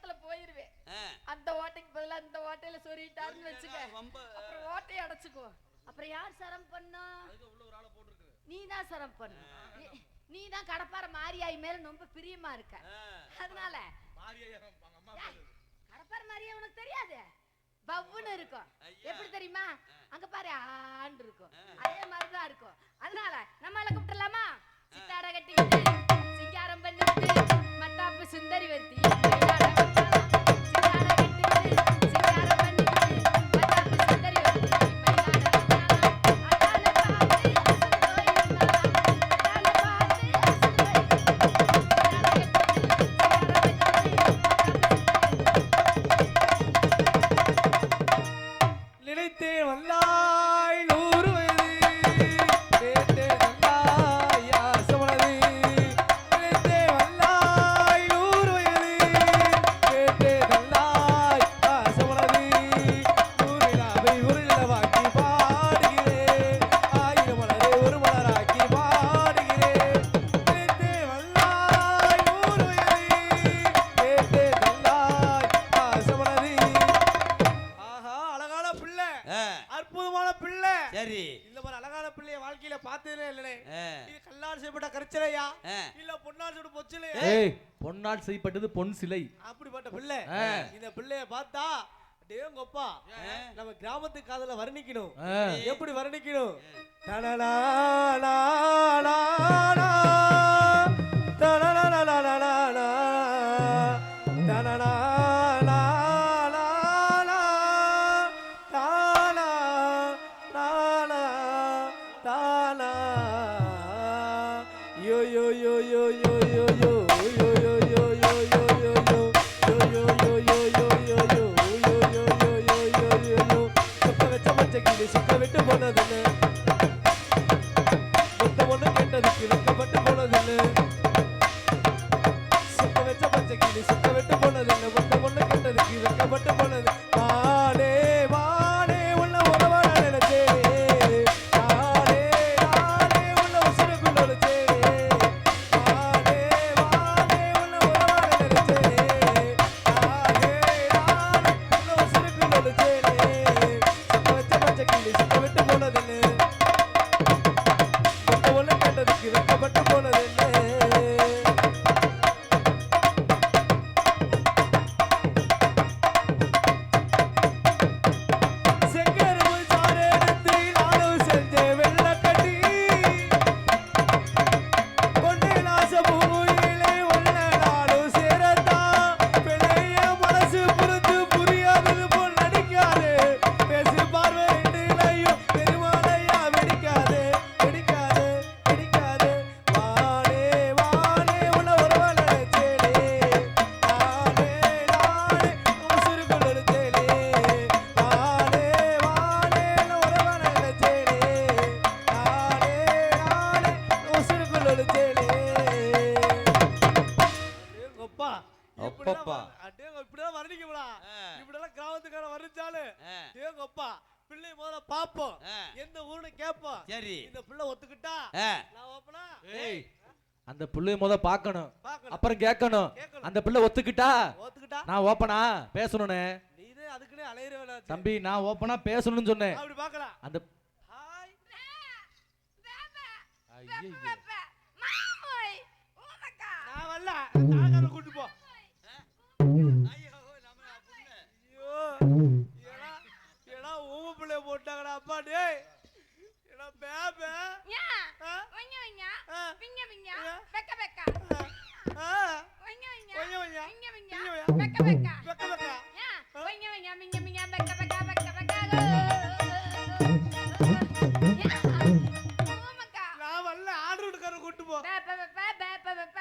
கோவத்துல போயிருவேன். அந்த ஓட்டைக்கு பதிலா இந்த ஓட்டையில சொருவிட்டாருன்னு வச்சுக்க, அப்புறம் ஓட்டையை அடைச்சுக்கோ. அப்புறம் யார் சரம் பண்ணா? நீதான் சரம் பண்ணு. நீதான் கடப்பார மாரியாய் மேல ரொம்ப பிரியமா இருக்க. அதனால கடப்பார மாரியா உனக்கு தெரியாது, பவ்வுன்னு இருக்கும். எப்படி தெரியுமா? அங்க பாரு ஆண்டு இருக்கும், அதே மாதிரிதான் இருக்கும். அதனால நம்மளால கூப்பிடலாமா? சித்தாட கட்டிக்கிட்டு சிங்காரம் பண்ணிட்டு மத்தாப்பு சுந்தரி வர்த்தி பொன்னால் செய்யப்பட்டது பொன் சிலை. அப்படிப்பட்ட பிள்ளை. இந்த பிள்ளைய பார்த்தா டேங்கப்பா நம்ம கிராமத்து காதல வர்ணிக்கணும். எப்படி வர்ணிக்கணும்? தனனா yo yo yo yo yo yo yo yo yo yo yo yo yo yo சுக்க விட்டு போனதில்லை, மொத்த ஒண்ணு கேட்டதுக்கு வெக்கப்பட்டு போனதில்லை. சுக்க வச்ச பச்சை கிளி சுக்க விட்டு போனதில்லை, மொத்த ஒண்ணு கேட்டதுக்கு வெக்கப்பட்டு போனது. வாடே வாடே உள்ள உறவாட நினைச்சே, வாடே வாடே உள்ள உசுருக்குள்ள நினைச்சே, வாடே வாடே உள்ள உறவாட நினைச்சே, வாடே வாடே உள்ள உசுருக்குள்ள நினைச்சே. சுக்க விட்டு போனதில்லை, மொத்த ஒண்ணு கேட்டதுக்கு வெக்கப்பட்டு போனதில்லை. பிள்ளை முதல்ல பாப்போம், எந்த ஊருன்னு கேட்போம். சரி, இந்த பிள்ளை ஒத்துக்கிட்டா நான் ஓப்பனா. அந்த பிள்ளைய முத பார்க்கணும், அப்புறம் கேட்கணும். அந்த பிள்ளை ஒத்துக்கிட்டா நான் ஓப்பனா பேசணும்னே. நீ அதுக்குனே அலையற வேணாம் தம்பி, நான் ஓப்பனா பேசணும்னு சொன்னேன். அப்படி பார்க்கலாம். அந்த ஹாய் ஐயே மாமோய் ஓமக்கா நான் வரல, தாகார கூட்டி போ. ஐயோ நம்ம புள்ள, ஐயோ ஏடா ஓம பிள்ளை போட்டாங்கடா அப்பா. டேய் ஏடா பேபே யா வங்க வங்க விங்க விங்க பெக்க பெக்க வங்க வங்க விங்க விங்க பெக்க பெக்க பெக்க பெக்க யா வங்க வங்க விங்க விங்க பெக்க பெக்க பெக்க பெக்க. ஓமக்கா நான் வரல, ஆர்டர் எடுக்கற கூட்டி போ. பே பே பே பே பே பே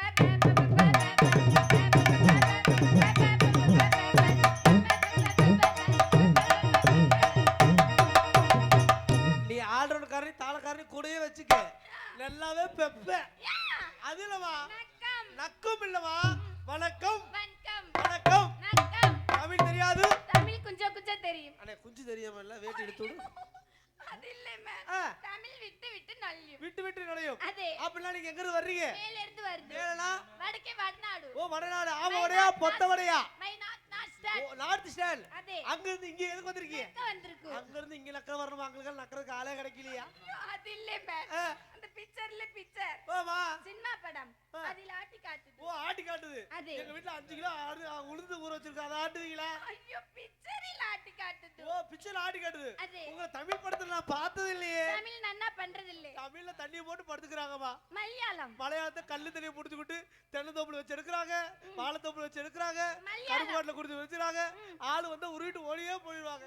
தாளக்காரனி கூடயே வச்சுக்க, நல்லாவே பெப்ப. அது இல்லவா நக்கம் இல்லவா? வணக்கம் வணக்கம். தமிழ் தெரியாது? தமிழ் கொஞ்சம் கொஞ்சம் தெரியும். அண்ணே குஞ்சு தெரியாம இல்ல, வேட்டி எடுத்து விடு. அது இல்ல தமிழ் விட்டு விட்டு நலியும். விட்டு விட்டு நலியும். அதே. அப்பனா நீங்க எங்க இருந்து வர்றீங்க? மேல இருந்து வருது. மேலனா? வடக்கே வடநாடு. ஓ வடநாடு. ஆமா வடையா பொத்த வடையா? மைனா நார்த் ஸ்டைல். அதே. அங்க இருந்து இங்க எதுக்கு வந்திருக்கீங்க? நக்க வந்திருக்கு. அங்க இருந்து இங்க நக்க வரணும். அங்களுக்கு நக்கறதுக்கு ஆளே கிடைக்கலையா? அது இல்ல மேம். அந்த பிக்சர். ஓமா. சினிமா படம். அதில ஆட்டி காட்டுது. ஓ ஆட்டி காட்டுது. அதே. எங்க வீட்ல 5 கிலோ உளுந்து ஊற வச்சிருக்கா. அத ஆட்டுவீங்களா? ஐயோ பிக்சரில் ஆட்டி காட்டுது. ஓ பிக்சர் ஆட்டி காட்டுது. அதே. உங்க தமிழ் படத்துல நான் பார்த்தது இல்லையே. தமிழ் நன்னா பண்றது இல்ல. தமிழ்ல தண்ணி போட்டு படுத்துக்கறாங்கமா. மலையாளத்தை கல்லு தண்ணி புடிச்சுக்கிட்டு தென்னந்தோப்புல வச்சு எடுக்கறாங்க. வாழைத்தோப்புல வச்சு எடுக்கறாங்க. கருவாட்டுல குடுத்து வச்சிராங்க. ஆளு வந்து உருவிட்டு ஓடியே போயிடுவாங்க.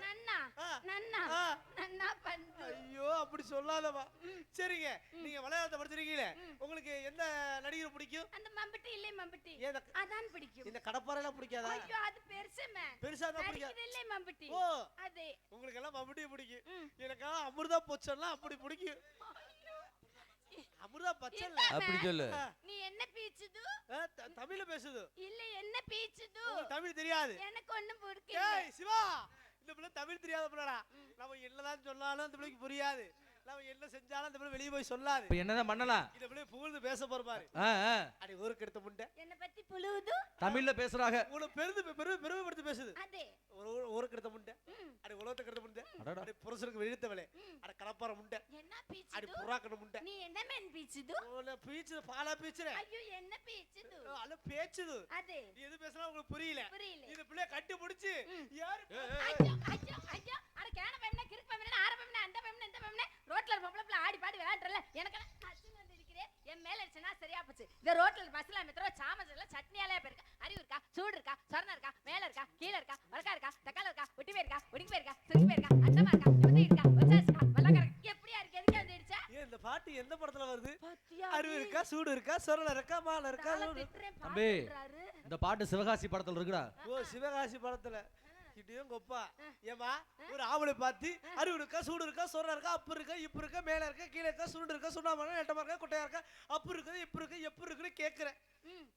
நன்னா பண்றது. ஐயோ அப்படி சொல்லாதமா. சரிங்க. நீங்க மலையாளத்தை படிச்சிருக்கீங்களே. உங்களுக்கு எந்த நடிகர் பிடிக்கும்? அந்த மம்பட்டி இல்ல மம்பட்டி. அதான் பிடிக்கும். இந்த கடப்பாறைலாம் பிடிக்காதா? ஐயோ அது பெருசுமே. பெருசா தான் பிடிக்கும். அது இல்ல மம்பட்டி. ஓ அதே. உங்களுக்கு எல்லாம் மம்பட்டி பிடிக்கும். எனக்கு அமிர்தா பச்சன்லாம் அப்படி பிடிக்கும். அமிர்தா பச்சன் அப்படி சொல்லு. நீ என்ன பேச்சுது? தமிழ்ல பேசுது. இல்ல என்ன பேச்சுது? தமிழ் தெரியாது. எனக்கு ஒண்ணும் புரியல. ஏய் சிவா, இந்த பிள்ளை தமிழ் தெரியாத பிள்ளைடா. நம்ம என்னதான் சொன்னாலும் அந்த பிள்ளைக்கு புரியாது. நம்ம என்ன செஞ்சாலும் அந்த பிள்ளை வெளிய போய் சொல்லாது. இப்போ என்னதான் பண்ணலாம்? இந்த பிள்ளை புகழ்ந்து பேச போற பாரு. அடி ஊருக்கு எடுத்த முண்டை. என்ன பத்தி புழுவுது? தமிழ்ல பேசுறாங்க. உங்களுக்கு பெருமைப்படுத்தி பேசுது. அதே. ஊருக்கு எடுத்த முண்டை. அடி உலகத்துக்கு எடுத்த முண்டை. அடி புருஷனுக்கு வெளியிட்டவளே. அட கடப்பார முண்டை. என்ன பீச்சுது? அடி புறாக்கன முண்டை. நீ என்ன மேன் பீச்சுது? ஓல பீச்சு பாலா பீச்சுறே. ஐயோ என்ன பீச்சுது? அல பேச்சுது. அதே. நீ எது பேசலாம் உங்களுக்கு புரியல. இந்த பிள்ளை கட்டி பிடிச்சு யாரு ஐயோ அட கேன பையனா கிறுக்கு பையனா ஆற பையனா அந்த பையனா இந்த பையனா ரோட்ல பொம்பளை ஆடி பாடி விளையாடுறல எனக்கு அசிங்க வந்து இருக்கிறே என் மேல அடிச்சனா சரியா போச்சு. இந்த ரோட்ல பஸ்ல மெட்ரோ சாமஜல சட்னியாலே போயிருக்க. அறிவு இருக்கா? சூடு இருக்கா? சொரண இருக்கா? மேல இருக்கா? கீழ இருக்கா? வரக்கா இருக்கா? தக்கால இருக்கா? ஒட்டி போயிருக்கா? ஒடிக்கு போயிருக்கா? சுருங்கி போயிருக்கா? அட்டமா இருக்கா? இப்படி இருக்கா? வச்சாஸ்கா வல்லக்கற எப்படியா இருக்கு? எதுக்கு வந்து அடிச்சா? இந்த பாட்டு எந்த படத்துல வருது? அறிவு இருக்கா? சூடு இருக்கா? சொரண இருக்கா? மால இருக்கா? தம்பி இந்த பாட்டு சிவகாசி படத்துல இருக்குடா. ஓ சிவகாசி படத்துல கிட்டியும் கொப்பா. ஏமா ஒரு ஆவலை பார்த்து அறிவு இருக்கா? சூடு இருக்கா? சொரண இருக்கா? அப்பு இருக்கா? இப்ப இருக்கா? மேல இருக்கா? கீழ இருக்கா? சுருண்டு இருக்கா? சுண்ணாம இருக்கா? எட்டமா இருக்கா? குட்டையா இருக்கா? அப்பு இருக்குது இப்ப இருக்கு எப்ப இருக்குன்னு கேக்குறேன்.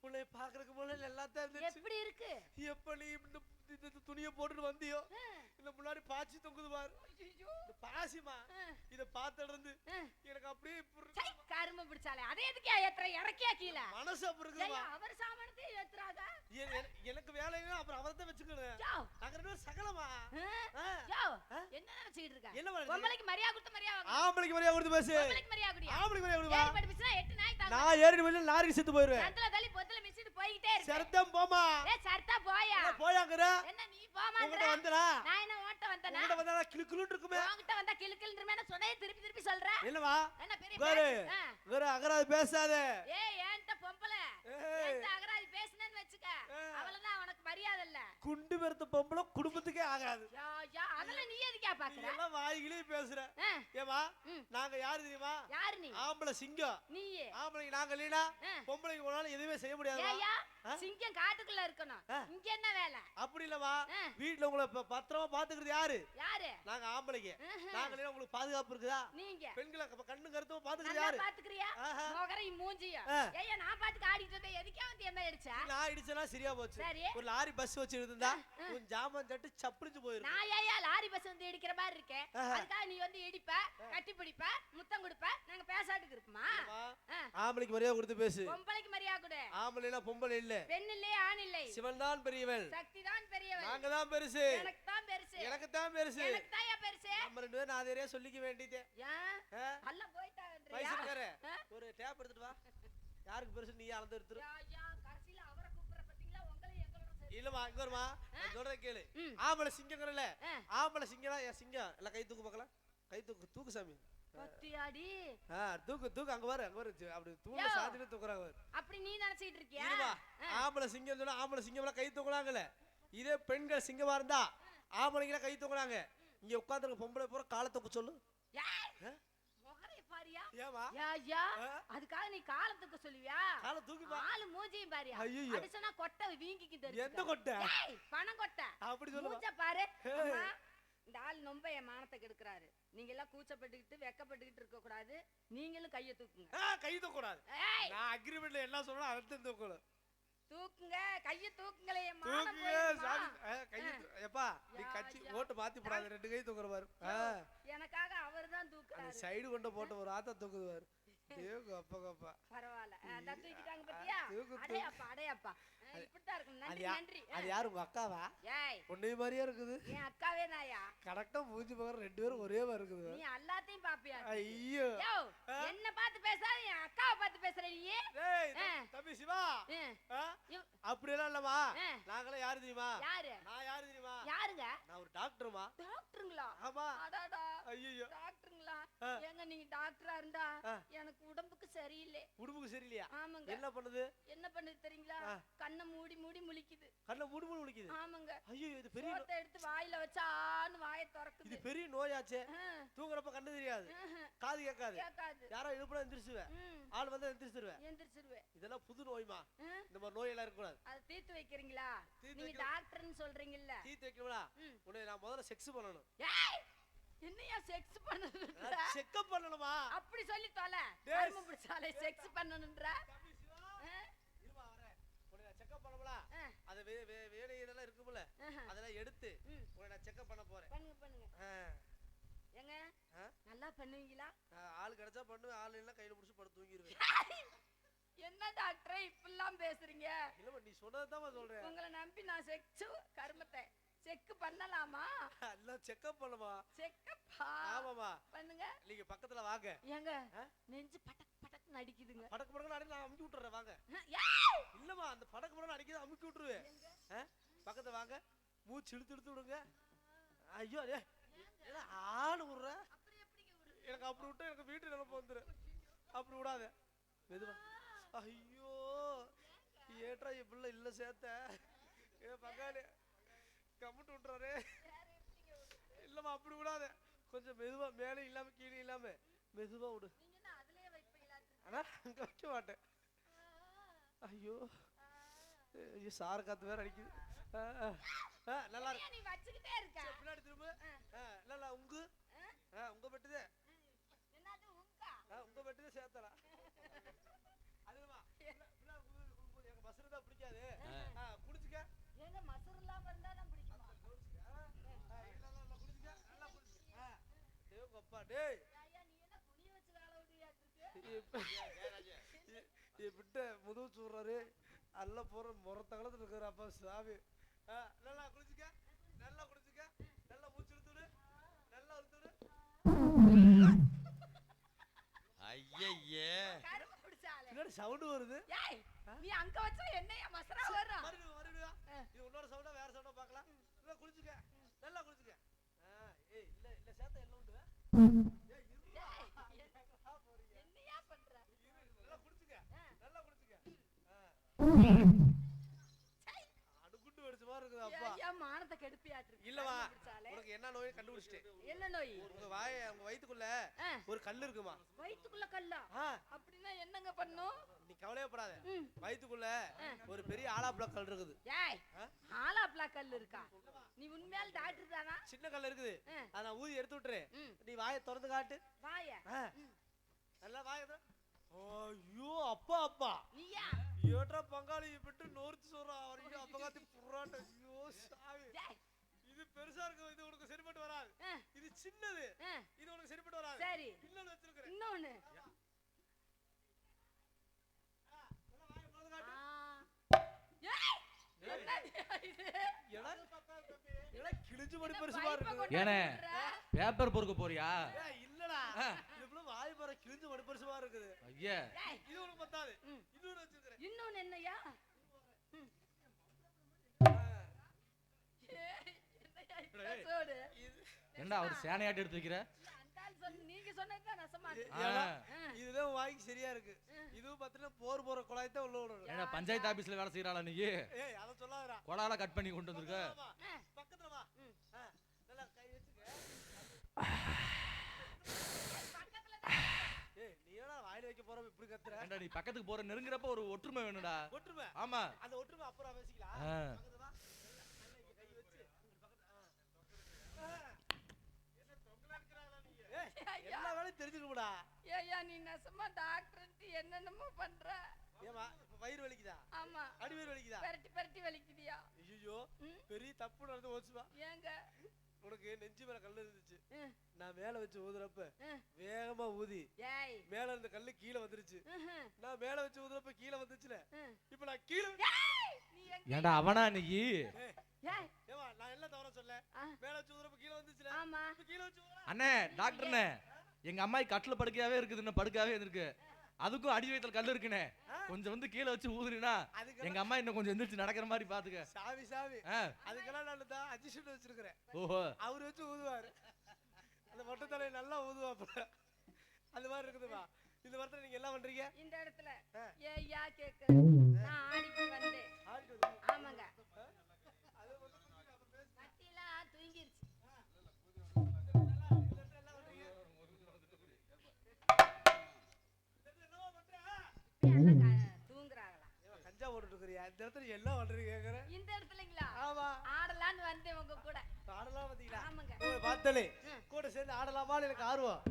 உன்னை பாக்குறதுக்கு முன்னாடி எல்லாத்தையும் இருந்துச்சு. எப்படி இருக்கு? எப்ப நீ இந்த துணியை போட்டுட்டு வந்தியோ இந்த முன்னாடி பாச்சி தொங்குது பாரு. இந்த பாசிமா இத பார்த்து இருந்து எனக்கு அப்படியே கரும பிடிச்சாலே அதே எதுக்கு ஏத்துற இறக்கியா கீழ மனசு அப்படி இருக்குமா? அவர் சாமானத்தை ஏத்துறாத. எனக்கு வேலைனா அப்புறம் அவர்தான் வெச்சுக்கணும். நாங்க ரெண்டு பேரும் சகலமா. என்ன நினைச்சிட்டு இருக்க? என்ன பொம்பளைக்கு மரியாதை கொடுத்து மரியாதை வாங்க. ஆம்பளைக்கு மரியாதை கொடுத்து பேசு. பொம்பளைக்கு மரியாதை குடியா? ஆம்பளைக்கு மரியாதை கொடுவா. ஏறி படிச்சா 8 நாய் தாங்க. நான் ஏறி போய் லாரிக்கு செத்து போயிடுவேன். சந்தல தள்ளி பொத்தல மிச்சிட்டு போயிட்டே இருக்கு. சர்தம் போமா. சர்தா போயா. போயாங்கற. என்ன நீ போமாங்கற? உன்கிட்ட வந்தடா. நான் என்ன ஓட்ட வந்தனா? உன்கிட்ட வந்தா கிளுகிளுன்னு இருக்குமே. உன்கிட்ட வந்தா கிளுகிளுன்றமே சொன்னே திருப்பி சொல்ற. என்னவா? என்ன பெரிய வேற அகராதி பேசாத. ஏய் ஏன்ட்ட பொம்பள. ஏன்ட்ட அகராதி பேசனேன்னு வெச்சுக்க. அவளதான் உனக்கு மரியாதை இல்ல. குண்டு பெருத்த பொம்பள குடும்பத்துக்கே ஆகாது. யா அதெல்லாம் நீ எதுக்கே பாக்குற? எல்லாம் வாயிலே பேசுற. ஏமா நாங்க யாரு தெரியுமா? யாரு நீ? ஆம்பளை சிங்கம். நீ. ஆம்பளைக்கு நாங்க இல்லனா பொம்பளைக்கு ஒருநாள் எதுவுமே செய்ய முடியாது. ஏயா சிங்கம் காட்டுக்குள்ள இருக்கணும். இங்க என்ன வேலை? அப்படி இல்லமா. வீட்ல உங்களை பத்திரமா பாத்துக்கிறது யாரு? யாரு? நாங்க ஆம்பளைங்க. நாங்க இல்ல உங்களுக்கு பாதுகாப்பு இருக்குதா? நீங்க. பெண்களை கண்ணு கருத்துமா பாத்துக்கிறது யாரு? நான் பாத்துக்கறியா? மோகரை மூஞ்சியா. ஏயா நான் பாத்துக்க ஆடிட்டு வந்தே எதுக்கே வந்து என்ன அடிச்சா? நான் அடிச்சனா சரியா போச்சு. ஒரு லாரி பஸ் வச்சு இருந்தா உன் ஜாமான் சட்டு சப்ளிச்சு போயிரும். நான் ஏயா லாரி பஸ் வந்து இடிக்கிற மாதிரி இருக்கே. அதுக்காக நீ வந்து இடிப்ப, கட்டி பிடிப்ப, முத்தம் கொடுப்ப, நாங்க பேசாட்டுக்கு இருப்போமா? ஆம்பளைக்கு மரியாதை கொடுத்து பேசு. பொம்பளைக்கு மரியாதை கொடு. ஆம்பளைனா பொம்பளை இல்ல. பெண் இல்ல ஆண் இல்ல. சிவன் தான் பெரியவன். சக்தி தான் பெரியவன். நாங்க தான் பெருசு. எனக்கு தான் பெருசு. எனக்கு தான் பெருசு. எனக்கு தான் பெருசு. நம்ம ரெண்டு பேரும் நாதேரியா சொல்லிக்க வேண்டியதே. ஏன்? அல்ல போய்ட்டாங்கன்றியா? மைசூர்காரே ஒரு டேப் எடுத்துட்டு வா. யாருக்கு பெருசு நீ அளந்து எடுத்துரு. யா கடைசில அவரை கூப்பிடுற பாத்தீங்களா உங்களை எங்களோட சரி. இல்லமா இங்க வருமா? நான் சொல்றத கேளு. ஆம்பளை சிங்கங்கறல. ஆம்பளை சிங்கனா ஏ சிங்கம் எல்லாம் கை தூக்கு பார்க்கலாம். கை தூக்கு சாமி. பத்தியாடி. தூக்கு அங்க வர அப்படி தூங்க சாதில தூக்குறாங்க. அப்படி நீ நினைச்சிட்டு இருக்கியா? இருமா. ஆம்பளை சிங்கம் சொன்னா ஆம்பளை சிங்கம்லாம் கை தூக்குறாங்கல. இதே பெண்கள் சிங்கமா இருந்தா ஆம்பளைங்கள கை தூக்குறாங்க. இங்க உட்கார்ந்திருக்க பொம்பளை பூரா காலை தூக்க சொல்லு. ஏய் மொகரை பாரியா? ஏமா? யா அதுக்காக நீ காலை தூக்க சொல்லுவியா? காலை தூக்கி பா. ஆளு மூஞ்சியும் பாரியா? அடிச்சனா கொட்டை வீங்கிக்கிட்டு. எந்த கொட்டை? ஏய் பணம் கொட்டை. அப்படி சொல்லுமா? மூஞ்ச பாரு. அம்மா இந்த ஆள் நொம்ப என் மானத்தை கெடுக்குறாரு. நீங்க எல்லாம் கூச்சப்பட்டுக்கிட்டு வெக்கப்பட்டுக்கிட்டு இருக்க கூடாது. நீங்களும் கையை தூக்குங்க. கை தூக்க கூடாது. நான் அக்ரிமெண்ட்ல என்ன சொல்றேன் அதைத்தான் தூக்கணும். தூக்குங்க கையை தூக்குங்களே என் மானம் போயிடுமா? கை எப்பா நீ கட்சி ஓட்டு மாத்தி போடாத. ரெண்டு கை தூக்குற பாரு. எனக்காக அவர்தான் தூக்குறாரு. சைடு கொண்டு போட்டு ஒரு ஆத்தா தூக்குது பாரு. தேவ அப்பா பரவாயில்ல. அத தூக்கிட்டாங்க பாத்தியா? அடையப்பா இப்படித்தான் இருக்கும். அது நன்றி நன்றி. அது யாரு உங்க அக்காவா? ஏய் உன்னை மாதிரியே இருக்குது. என் அக்காவே நாயா? கரெக்டா மூஞ்சி பக்கம் ரெண்டு பேரும் ஒரே மாதிரி இருக்குது. நீ எல்லாத்தையும் பாப்பியா? ஐயோ யோ என்ன பார்த்து பேசாத, என் அக்காவை பார்த்து பேசுற நீ. டேய் தம்பி சிவா, அப்படி எல்லாம் இல்லமா. நாங்களே யாரு தெரியுமா? யாரு? நான் யாரு தெரியுமா? யாருங்க? நான் ஒரு டாக்டர்மா. டாக்டருங்களா? ஆமா. அடடா ஐயோ டாக்டருங்களா? ஏங்க நீங்க டாக்டரா இருந்தா எனக்கு உடம்புக்கு சரியில்லை. உடம்புக்கு சரியில்லையா? ஆமாங்க. என்ன பண்ணுது? என்ன பண்ணுது தெரியுங்களா? கண்ணை மூடி மூடி முழிக்குது. கண்ணை மூடி மூடி முழிக்குது? ஆமாங்க. ஐயோ இது பெரிய சோத்தை எடுத்து வாயில வச்சான்னு வாயை திறக்குது. இது பெரிய நோயாச்சே. தூங்குறப்ப கண்ணு தெரியாது, காது கேட்காது. யாரோ இழுப்புனா எந்திரிச்சுவேன், ஆள் வந்து எந்திரிச்சிருவேன். இதெல்லாம் புது நோய்மா. இந்த மாதிரி நோய் எல்லாம் இருக்கக்கூடாது. அதை தீர்த்து வைக்கிறீங்களா? நீங்க டாக்டர்னு சொல்றீங்கல்ல, தீர்த்து வைக்கணும்னா உன்னை நான் முதல்ல செக்ஸ் பண்ணணும். என்னையா செக்ஸ் பண்ணணும்? செக்கப் பண்ணணுமா? அப்படி சொல்லி தொலை. கர்ம பிடிச்சாலே செக்ஸ் பண்ணணும்ன்ற. இருமா வரேன். உன்னை நான் செக்கப் பண்ணணும்ல, அது வேலை இதெல்லாம் இருக்கும்ல, அதெல்லாம் எடுத்து உன்னை நான் செக்கப் பண்ண போறேன். பண்ணுங்க. ஏங்க நல்லா பண்ணுவீங்களா? ஆள் கிடைச்சா பண்ணுவேன், ஆள் இல்ல கையில புடிச்சு படுத்து தூங்கிடுவேன். என்ன டாக்டரே இப்படிலாம் பேசுறீங்க? இல்ல நீ சொன்னதான் சொல்றேன். உங்களை நம்பி நான் செக்ஸ் கர்மத்தை செக் பண்ணலாமா? எல்லாம் செக்கப் பண்ணமா? செக்கப்பா? ஆமாமா. பண்ணுங்க. நீங்க பக்கத்துல வாங்க. ஏங்க நெஞ்சு படக் படக் நடிக்குதுங்க. படக் படக் அடி நான் அமுக்கி விட்டுறேன் வாங்க. இல்லமா அந்த படக் படக் அடிக்குது அமுக்கி விட்டுருவேன். பக்கத்துல வாங்க, மூச்சு இழுத்து விடுங்க. ஐயோ என்ன ஆளு விடுற? எனக்கு அப்படி விட்டு எனக்கு வீட்டு நிலப்ப வந்துரு. அப்படி விடாத மெதுவா. ஐயோ ஏற்றா இப்படில இல்ல சேர்த்த பங்காளி கம்மிட்டு விட்டுறாரு. இல்லம்மா அப்படி விடாத, கொஞ்சம் மெதுவா, மேலே இல்லாம கீழே இல்லாம மெதுவா விடு. ஆனா அங்க வைக்க மாட்டேன். ஐயோ சார காத்து வேற அடிக்குது. நல்லா இருக்கு. நீ வச்சிட்டே இருக்க. பின்னாடி திரும்ப. நல்லா உங்க பெட்டுதே. என்னது உங்க பெட்டுதே சேர்த்தலாம். அதுமா எங்க மசரு தான் பிடிக்காது. குடிச்சுக்க. ஏங்க மசரு இல்லாம இருந்தா தான் பிடிக்குமா? குடிச்சுக்க நல்லா குடிச்சுக்க. டேய் அப்பா டேய். ஐயா நீ என்ன குனிய வச்சு வேலை ஓடியாட்டிருக்கு? விட்ட முதுகு சூறாரு அல்ல போற முறத்தகலத்துல இருக்கிற அப்பா சாமி. நல்லா குடிச்சுக்க, நல்லா குடிச்சுக்க, நல்லா மூச்சு இழுத்துடு, நல்லா இழுத்துடு. ஐயையே கருப்பு பிடிச்சாலே பின்னாடி சவுண்ட் வருது. ஏய் நீ அங்க வச்சா என்னையா மசரா வரும்? மறுபடியும் இது இன்னொரு சவுண்டா வேற சவுண்டா பார்க்கலாம். நல்லா குடிச்சுக்க, நல்லா குடிச்சுக்க. ஏய் இல்ல சேத்த என்ன உண்டு? என்னையா பண்ற? நல்லா குடிச்சுக்க, நல்லா குடிச்சுக்க. அடுக்குட்டு வெடிச்ச மாதிரி இருக்குது அப்பா. ஐயா மானத்தை கெடுப்பியாட்டிருக்கு. இல்லவா உனக்கு என்ன நோய் கண்டுபிடிச்சிட்டேன். என்ன நோய்? உங்க உங்க வயித்துக்குள்ள ஒரு கல்லு இருக்குமா? வயித்துக்குள்ள கல்லா? அப்படினா என்னங்க பண்ணும்? நீ கவலையப்படாத, வயித்துக்குள்ள ஒரு பெரிய ஆலாப்ளா கல் இருக்குது. ஏய் ஆலாப்ளா கல் இருக்கா? நீ உண்மையால டாக்டர் தானா? சின்ன கல் இருக்குது, அத நான் ஊதி எடுத்து விட்டுறேன். நீ வாயை திறந்து காட்டு. வாயை நல்லா வாயை. ஐயோ அப்பா அப்பா நீயா ஏட்ரா பங்காளி விட்டு நோர்த்து சொல்றா. அவருக்கு அப்ப காத்தி புறாட்ட. ஐயோ சாமி இது பெருசா இருக்கு, இது உனக்கு சரிப்பட்டு வராது. இது சின்னது, இது உனக்கு சரிப்பட்டு வராது. சரி இன்னொன்னு வச்சிருக்கேன். இன்னொன்னு கிழிஞ்சு படி பெருசுமா இருக்கு. ஏனே பேப்பர் பொறுக்க போறியா? இல்லடா இதுக்குள்ள வாய் பற கிழிஞ்சு படி பெருசுமா இருக்குது. ஐயா இது உனக்கு பத்தாது, இன்னொன்னு வச்சிருக்கேன். இன்னொன்னு என்னையா? என்ன அவர் சேனையாட்டி எடுத்து வைக்கிற? நீங்க சொன்னதுதான் ரசமா இதுதான் வாய்க்கு சரியா இருக்கு. இதுவும் பார்த்தா போர் போற குழாய் தான் உள்ள விடணும். ஏன்னா பஞ்சாயத்து ஆபீஸ்ல வேலை செய்யறாளா நீ? ஏய் அத சொல்லாதடா. கொடால கட் பண்ணி கொண்டு வந்திருக்க. பக்கத்துல வா. நல்லா கை வெச்சுக்க. ஏய் நீ ஏடா வாயில வைக்க போற இப்படி கத்துற? ஏண்டா நீ பக்கத்துக்கு போற நெருங்கறப்ப ஒரு ஒற்றுமை வேணும்டா. ஒற்றுமை? ஆமா. அந்த ஒற்றுமை அப்புறம் பேசிக்கலாம். பக்கத்துல வா. நல்லா இங்க கை வெச்சு என்ன தொங்கல இருக்கறாடா நீ? ஏய் எல்லா வேலையும் தெரிஞ்சுக்கணும்டா. ஏய்யா நீ நசமா டாக்டர்ட்டி என்னென்னமோ பண்ற. ஏமா இப்ப வயிறு வலிக்குதா? ஆமா. அடி வயிறு வலிக்குதா? பெரட்டி வலிக்குதியா? ஐயோ பெரிய தப்பு நடந்து போச்சுமா. ஏங்க உனக்கு நெஞ்சு மேல கல்லு இருந்துச்சு, நான் மேல வச்சு ஊதுறப்ப வேகமா ஊதி மேல இருந்த கல்லு கீழே வந்துருச்சு. நான் மேல வச்சு ஊதுறப்ப கீழே வந்துச்சுல, இப்ப நான் கீழே. நீ ஏன்டா அவனா நீ ஏய், ஏமா நான் எல்லாம் தவற சொல்ல ஆ, மேல வச்சு ஊதுறப்ப கீழ வந்துச்சுல ஆமா. இப்ப கீழ வச்சு ஊதுறா. அண்ணே டாக்டர்ண்ணே எங்க அம்மாய் கட்டில படுக்கையாவே இருக்குது இன்னும் படுக்காவே இருக்கு அதுக்கும் அடி வயித்துல கல் இருக்குண்ணே கொஞ்சம் வந்து கீழே வச்சு ஊதுனா எங்க அம்மா இன்னும் கொஞ்சம் எந்திரிச்சு நடக்கிற மாதிரி பாத்துக்க. சாவி சாவி ஆ, அதுக்கெல்லாம் நான் தான் அட்ஜஸ்ட் வச்சிருக்கிறேன். ஓஹோ அவர் வச்சு ஊதுவாரு. அந்த மொட்டை தலை நல்லா ஊதுவாப்புல. அந்த மாதிரி இருக்குதுமா. இந்த வாரத்துல நீங்க என்ன பண்றீங்க? இந்த இடத்துல ஏய்யா கேக்குது. நான் ஆடிக்கு வந்தேன். ஆமாங்க. கட்டிலாம் தூங்கிருச்சு. தூங்குறாங்களா? கஞ்சா போட்டுட்டு இருக்கறியா? இந்த இடத்துல என்ன பண்றீங்க கேக்குறேன். இந்த இடத்துலங்களா? ஆமா. ஆடலான்னு வந்தேன் உங்க கூட. ஆடலாம் பாத்தீங்களா? ஆமாங்க. உங்களை பார்த்தாலே கூட சேர்ந்து ஆடலாமான்னு எனக்கு ஆர்வம்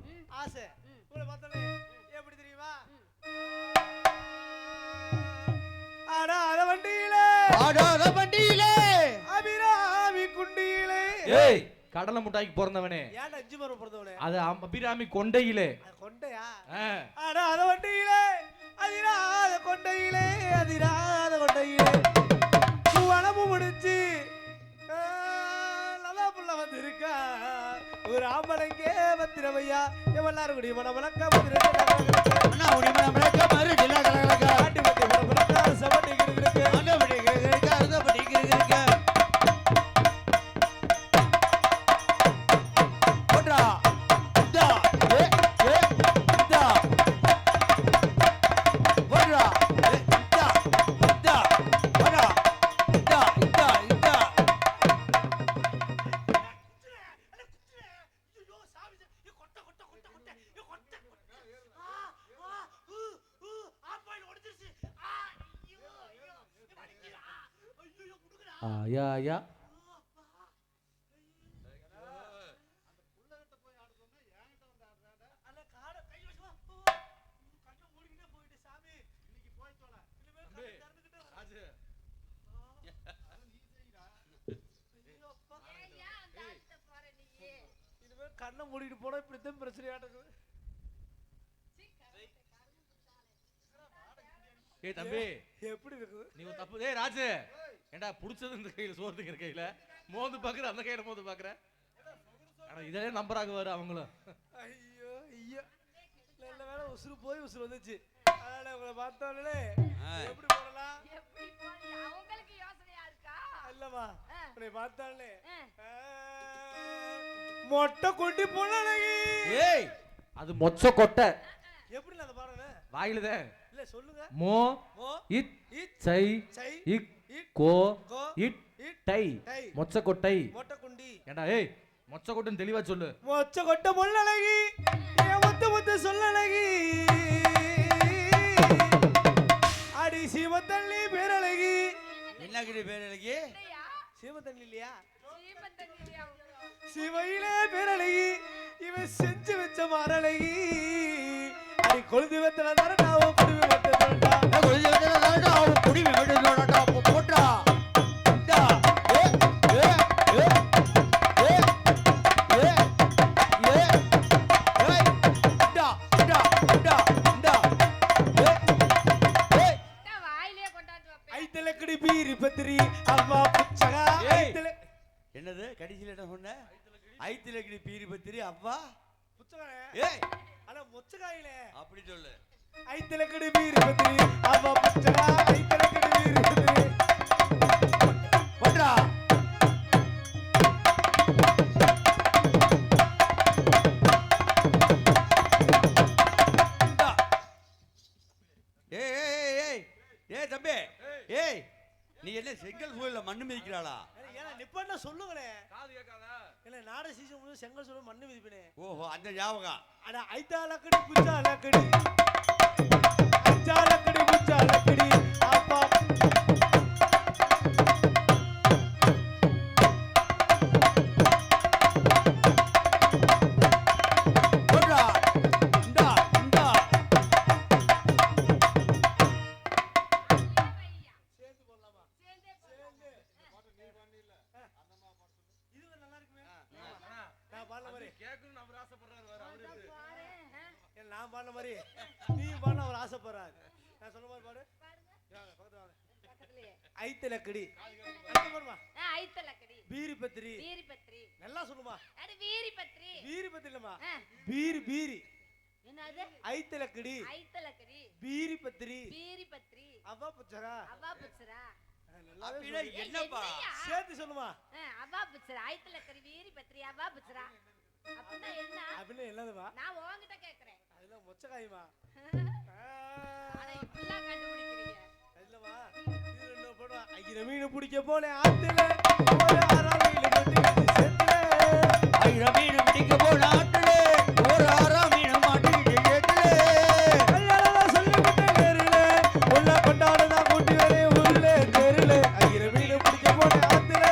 ஆசை. உங்களை பார்த்தாலே எப்படி தெரியுமா? ஆடாத வண்டியிலே ஆடாத வண்டியிலே அபிராமி குண்டியிலே. ஏய் கடலை முட்டாய்க்கு பிறந்தவனே ஏன்டா அஞ்சு மரம் பிறந்தவனே? அது அபிராமி கொண்டையிலே. அது கொண்டையா? ஆ, ஆடாத வண்டியிலே அதிராத கொண்டையிலே அதிராத கொண்டையிலே வனமு முடிச்சு நல்லா புள்ள வந்திருக்கா ஒரு ஆம்பளைங்கே பத்திரமையா எல்லாரும் கூடிய மன வழக்க அண்ணா உடிமன மலக்க மறு டில கலகலக ஆட்டி பத்தி மன வழக்க சவட்டி இருக்கு அங்க படிக்கிறீங்க அங்க படிக்கிறீங்க போடா டா ஏ ஏ டா போடா ஏ டா டா போடா டா டா டா ஆயா யா ஏய்யா அந்த ஆட்ட போற நீ. கண்ணை மூடிட்டு போனா இப்படித்தான் பிரச்சனையாட்டது. ஏய் தம்பி எப்படி இருக்குது? நீ ஒரு தப்பு. ஏய் ராஜு ஏண்டா புடிச்சது இந்த கையில சோறு திங்கிற கையில மோந்து பாக்குற அந்த கையில மோந்து பாக்குற. ஆனா இதே நம்பராக வர அவங்களும். ஐயோ ஐயோ நல்ல வேளை உசுறு போய் உசுறு வந்துச்சு. அதனால உங்களை பார்த்தாலே எப்படி போடலாம்? எப்படி போறீ? அவங்களுக்கு யோசனையா இருக்கா? இல்லம்மா உன்னை பார்த்தாலே ஆ. மொட்டை கொட்டி போனலகி. ஏய் அது மொச்ச கொட்டை எப்படி நான் பாருங்க வாயிலதே. இல்ல சொல்லுங்க. மோ மோ இட் இட் சை சை இக் இட் கோ கோ இட் இட் டை டை மொச்ச கொட்டை. மொட்டை குண்டி. ஏண்டா ஏய் மொச்ச கொட்டைன்னு தெளிவா சொல்லு. மொச்ச கொட்டை முள்ளழகி ஏன் முத்து முத்து சொல்லழகி அடி சீமத்தள்ளி பேரழகி. என்ன கிட்ட பேர் எனக்கு இல்லையா? சீமத்தள்ளி இல்லையா? சீமந்தண்ணியா? சிவையிலே பேரழகி இவன் செஞ்சு வச்ச மரழகி அடி கொழுந்து வெத்தல தரடாவோ குடிவி வெட்ட தரடா கொஞ்ச நேரம் அவ புடி விடுறடா போடா டா ஏ ஏ ஏ ஏ ஏ ஏ ஏய் டா டா டா டா ஏ நான் வாயிலே கொண்டாந்து வைப்பேன். ஐத்தலக்கடி பீரி பத்திரி அம்மா புச்சகா ஐத்தல என்னது கடைசில என்ன சொன்ன ஐத்திலக்கடி பீரி பத்திரி அவ்வா புச்சகா ஏய் அட முச்சகாயிலே அப்படி சொல்லு ஐத்தலக்கடி பீரி பத்திரி அம்மா புச்சகா ஐத்தலக்கடி பீரி பத்திரி போடா ஏய் ஏய் ஏய் ஏய் தம்பி ஏய் நீ என்ன செங்கல் சூழல மண்ணு மிதிக்கிறாளா ஏன்னா நிப்பாட்டா சொல்லுங்களே. காது கேட்காதா? என்ன நாட சீசன் முழு செங்கல் சொல்ல மண்ணு மிதிப்பினே. ஓஹோ அந்த ஞாபகம் அட ஐத்தாலக்கடி புச்சாலக்கடி ஐத்தாலக்கடி புச்சாலக்கடி அப்பா போடா இந்தா இந்தா சேர்ந்து போடலாமா? சேர்ந்தே போடுவோம். இது நல்லா இருக்குமே. அண்ணா, நான் பாடுற மாதிரி கேட்கணும்னு அவர் ஆசைப்படுறாரு வேற அவரு அதான் பாரேன். நான் பாடுற மாதிரி நீ பாட அவர் ஆசைப்படுறாரு. நான் சொன்ன மாதிரி பாடு. பாருங்க. ஐத்தலக்கடி அங்க போடுமா ஐத்தலக்கடி பீரிபத்திரி வீரிபத்ரி நல்லா சொல்லுமா அட வீரிபத்ரி பீரிபத்திரி இல்லம்மா பீரி பீரி என்னது ஐத்தலக்கடி ஐத்தலக்கடி பீரிபத்திரி வீரிபத்ரி அவா புச்சரா அப்படின்னா என்னப்பா சேர்த்து சொல்லுமா அவா புச்சரா ஐத்தலக்கடி வீரிபத்ரி அவா புச்சரா அப்படின்னா என்ன அப்படின்னு என்னதுமா நான் உன்கிட்ட கேக்குறேன் அதெல்லாம் மொச்சக்காயுமா ஆனா இப்படிலாம் கண்டுபிடிக்கிறீங்க இல்லம்மா இது ரெண்டு போடுவா ஐயர மீன் பிடிக்க போனேன் ஆத்துல ஒரு ஆறாம் மீன் கொண்டு சேர்த்துல ஐயர மீன் பிடிக்க போன ஆத்துல ஒரு ஆறாம் மீன் மாட்டிக்கிட்டு சேர்த்துல கல்யாணம் சொல்லிவிட்ட நேரில உள்ள கொண்டாடுதான் கூட்டி வரே ஊர்ல தெருல ஐயர மீன் பிடிக்க போனேன் ஆத்துல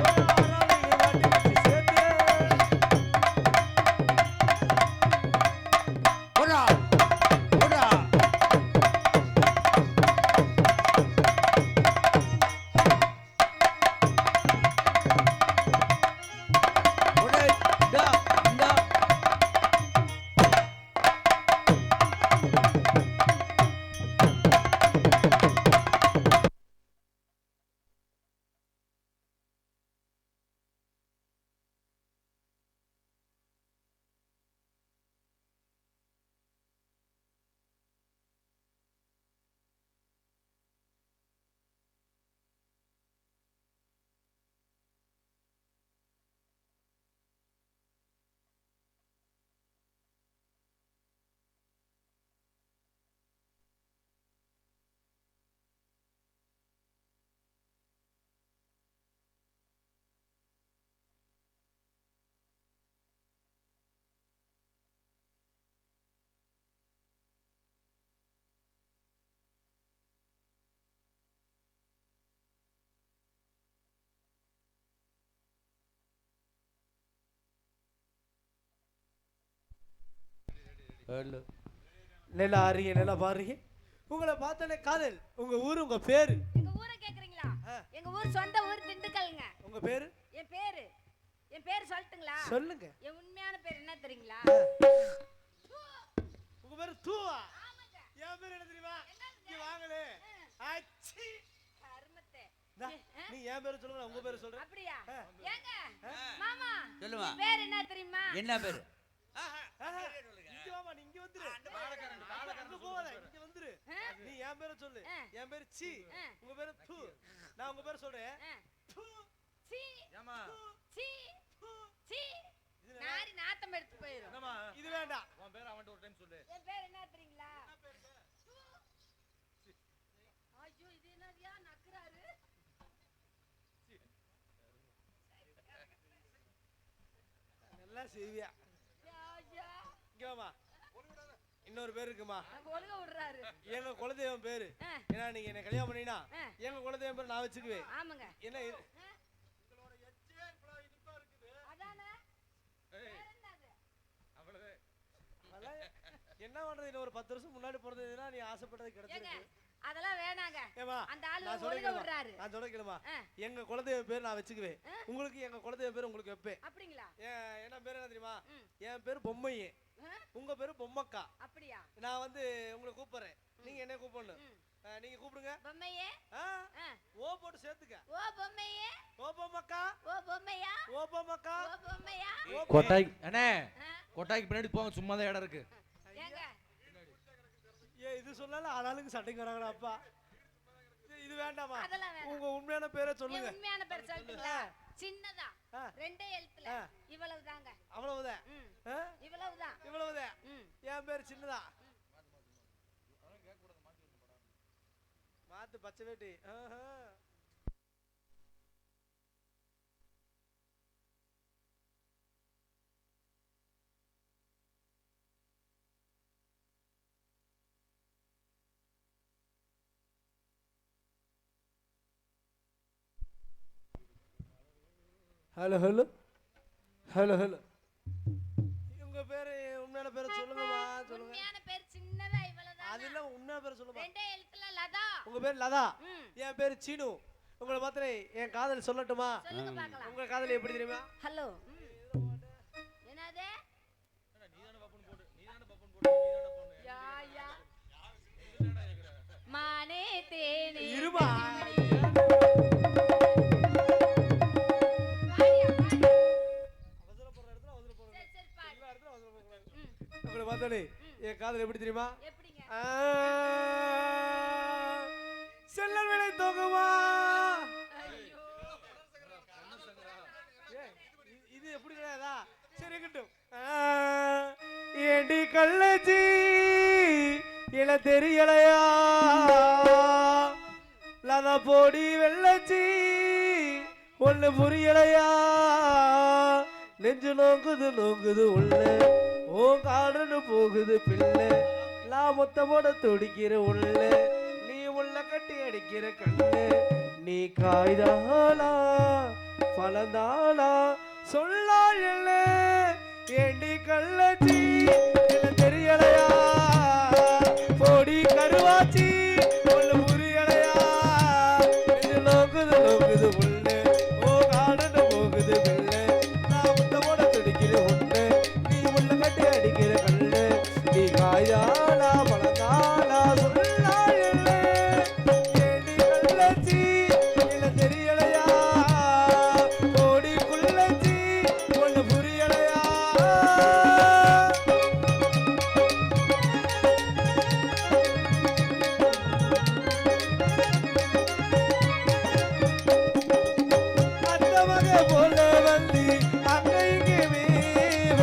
ஒரு ஆறாம் மீன் மாட்டிக்கிட்டு சேர்த்துல போடா போடா போடா இந்தா இந்தா ஹலோ நல்லா ஆறீங்க நல்லா பாருங்க உங்களை பார்த்தாலே காதல் உங்க ஊரு உங்க பேரு எங்க ஊரை கேக்குறீங்களா எங்க ஊர் சொந்த ஊர் திண்டுக்கல்ங்க உங்க பேரு என் பேரு சொல்லட்டுங்களா சொல்லுங்க என் உண்மையான பேர் என்ன தெரியுங்களா உங்க பேரு தூவா என் பேர் என்ன தெரியுமா நீ வாங்களே அச்சி கருமத்தை நீ என் பேரு சொல்லுங்க உங்க பேரு சொல்றேன் அப்படியா ஏங்க மாமா சொல்லுமா பேர் என்ன தெரியுமா என்ன பேரு இங்க வாமா நீ இங்க வந்துரு அங்க போவாத இங்க வந்துரு நீ என் பேரை சொல்லு என் பேரு சி உங்க பேரு தூ நான் உங்க பேரை சொல்றேன் தூ சி ஏமா சி சி நாரி நாத்தம் எடுத்து போயிரும் என்னமா இது வேண்டாம் உன் பேர் அவன்கிட்ட ஒரு டைம் சொல்லு என் பேர் என்ன தெரியுங்களா ஐயோ இது என்னதியா நக்குறாரு நல்லா செய்வியா ஐயா இங்க வாமா இன்னொரு பேர் இருக்குமா ஒழுங்க விடுறாரு எங்க குலதெய்வம் பேரு ஏன்னா நீங்க என்ன கல்யாணம் பண்ணினா எங்க குலதெய்வம் பேர் நான் வச்சுக்குவேன் ஆமாங்க என்ன உங்களோட எச்சே இவ்வளவு இனிப்பா இருக்குது அதானே அவ்வளவு என்ன பண்றது இன்னும் ஒரு 10 வருஷம் முன்னாடி பிறந்ததுன்னா நீ ஆசைப்பட்டது கிடைச்சிருக்கு அதெல்லாம் வேணாங்க ஏமா அந்த ஆளு ஒழுங்க விடுறாரு நான் சொல்றேன்மா எங்க குலதெய்வம் பேர் நான் வச்சுக்குவேன் உங்களுக்கு எங்க குலதெய்வம் பேர் உங்களுக்கு வைப்பேன் அப்படிங்களா என்ன பேர் என்ன தெரியுமா என் பேர் பொம்மையே உங்க பேரு பொம்மக்கா அப்படியா நான் வந்து உங்களை கூப்பிடுறேன் நீங்க என்ன கூப்பிடணும் நீங்க கூப்பிடுங்க பொம்மையே ஓ போட்டு சேர்த்துக்க ஓ பொம்மையே ஓ பொம்மக்கா ஓ பொம்மையா ஓ பொம்மக்கா ஓ பொம்மையா கொட்டாய் அண்ணே கொட்டாய்க்கு பின்னாடி போங்க சும்மா தான் இடம் இருக்கு ஏங்க இது சொன்னால ஆளாளுக்கு சண்டைக்கு வராங்கடா அப்பா இது வேண்டாமா அதெல்லாம் வேண்டாம் உங்க உண்மையான பேரை சொல்லுங்க உண்மையான பேர் சொல்லுங்க சின்னதா ரெண்டே எழுத்துல இவ்வளவுதாங்க அவ்வளவுதான் இவ்வளவுதான் இவ்வளவுதான் என் பேர் சின்னதா மாத்து பச்சை வேட்டி ஹலோ ஹலோ ஹலோ ஹலோ உங்க பேரு உண்மையான பேரை சொல்லுங்கம்மா சொல்லுங்க உண்மையான பேர் சின்னதா இவ்வளவுதான் அது இல்ல உண்மையான பேரை சொல்லுமா ரெண்டே எழுத்துல லதா உங்க பேர் லதா என் பேர் சீனு உங்களை பார்த்தே என் காதல் சொல்லட்டுமா சொல்லுங்க பார்க்கலாம் உங்க காதல் எப்படி தெரியுமா ஹலோ என்னது நீதானே பப்பன் போடு நீதானே பப்பன் போடு நீதானே போடு யா யா மானே தேனே இருமா பாடுறது எப்படி தெரியுமா? எப்படிங்க? செல்லல் விலை தொகுமா. இது எப்படி கிடையாதா? சரி இருக்கட்டும். ஏண்டி கள்ளச்சி இல தெரியலையா லதா போடி வெள்ளச்சி ஒண்ணு புரியலையா நெஞ்சு நோங்குது உள்ள ஓ காடுன்னு போகுது பிள்ளை நான் மொத்தமோட துடிக்கிற உள்ள நீ உள்ள கட்டி அடிக்கிற கண்ணு நீ காய்தானா பழந்தானா சொல்லா இல்ல ஏண்டி கள்ளச்சி என்ன தெரியலையா போடி கருவாச்சி ஒண்ணு புரியலையா நெஞ்சு நோங்குது உள்ள ஓ காடுன்னு போகுது பிள்ளை நான் மொத்தமோட துடிக்கிற உள்ள நீ உள்ள கட்டி அடிக்கிற கண்ணு நீ காய்தானா பழந்தானா சொல்லா இல்ல ஏண்டி கள்ளச்சி என்ன தெரியலையா போடி குள்ளச்சி ஒண்ணு புரியலையா. அத்த மக போல வந்து அங்க இங்க மேவ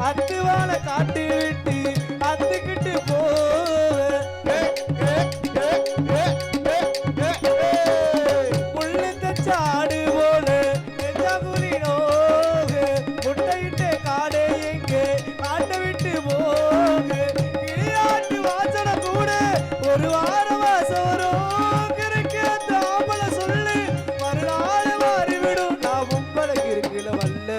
அத்து வாழ காட்டி விட்டு அத்துக்கிட்டு போவ புள்ளு தச்சாடு போல நெஞ்சாகுலி நோக முட்டையிட்டு காடை எங்கே ஆட்ட விட்டு போக கிளியாட்டு வாசனை கூட ஒரு வாரம் வாசம் வரும் கிறுக்கு தாம்பல சொல்லு மறுநாள் மாறிவிடும் நான் உங்களுக்கு இருக்கல வல்ல